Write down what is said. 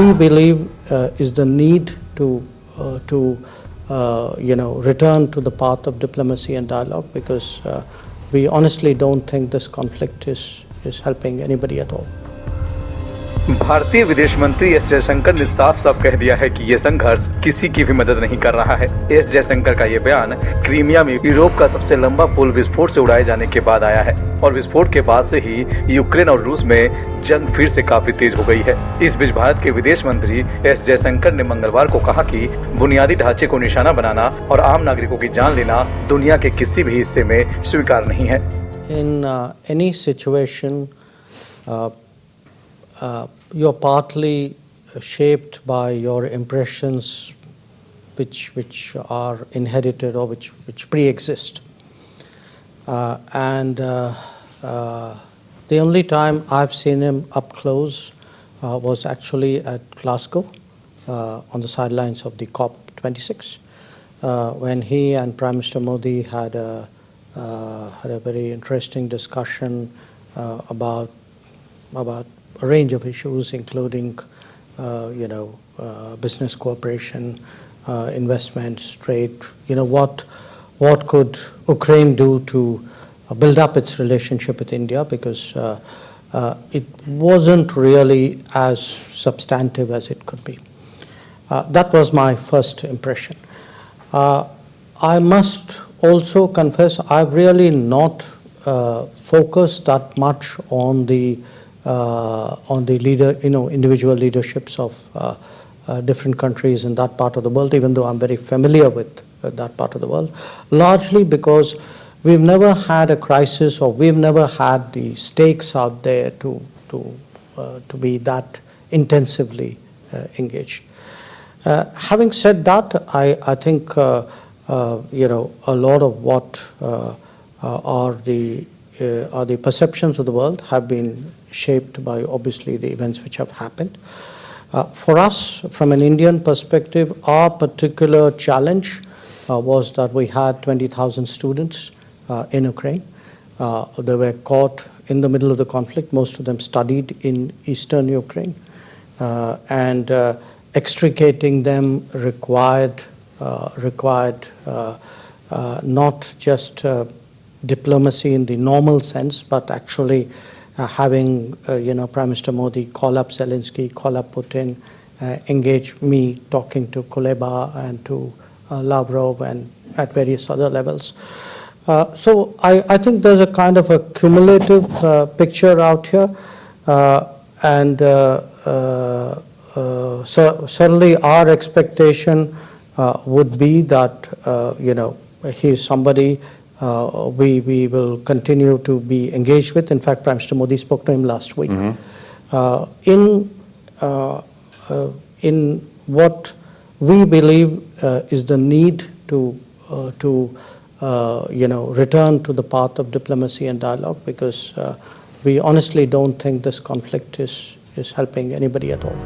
we believe is the need to return to the path of diplomacy and dialogue, because we honestly don't think this conflict is helping anybody at all. भारतीय विदेश मंत्री S Jaishankar ने साफ साफ कह दिया है कि ये संघर्ष किसी की भी मदद नहीं कर रहा है। एस जयशंकर का ये बयान क्रीमिया में यूरोप का सबसे लंबा पुल विस्फोट से उड़ाए जाने के बाद आया है और विस्फोट के बाद से ही यूक्रेन और रूस में जंग फिर से काफी तेज हो गई है। इस बीच भारत के विदेश मंत्री एस जयशंकर ने मंगलवार को कहा कि बुनियादी ढांचे को निशाना बनाना और आम नागरिकों की जान लेना दुनिया के किसी भी हिस्से में स्वीकार नहीं है। In any situation, you're partly shaped by your impressions which are inherited or which pre-exist. And the only time I've seen him up close was actually at Glasgow on the sidelines of the COP26 when he and Prime Minister Modi had a very interesting discussion about a range of issues, including business cooperation, investments, trade. What could Ukraine do to build up its relationship with India, because it wasn't really as substantive as it could be. That was my first impression. I must also confess I've really not focused that much on the individual leaderships of different countries in that part of the world, even though I'm very familiar with that part of the world, largely because we've never had a crisis, or we've never had the stakes out there to be that intensively engaged. Having said that, I think a lot of what are the perceptions of the world have been shaped by obviously the events which have happened. For us, from an Indian perspective, our particular challenge was that we had 20,000 students in Ukraine. They were caught in the middle of the conflict. Most of them studied in eastern Ukraine, and extricating them required not just diplomacy in the normal sense, but actually having Prime Minister Modi call up Zelensky, call up Putin, engage me talking to Kuleba and to Lavrov and at various other levels. So I think there's a kind of a cumulative picture out here, and certainly our expectation would be that he is somebody we will continue to be engaged with. In fact, Prime Minister Modi spoke to him last week. In what we believe is the need to return to the path of diplomacy and dialogue, because we honestly don't think this conflict is helping anybody at all.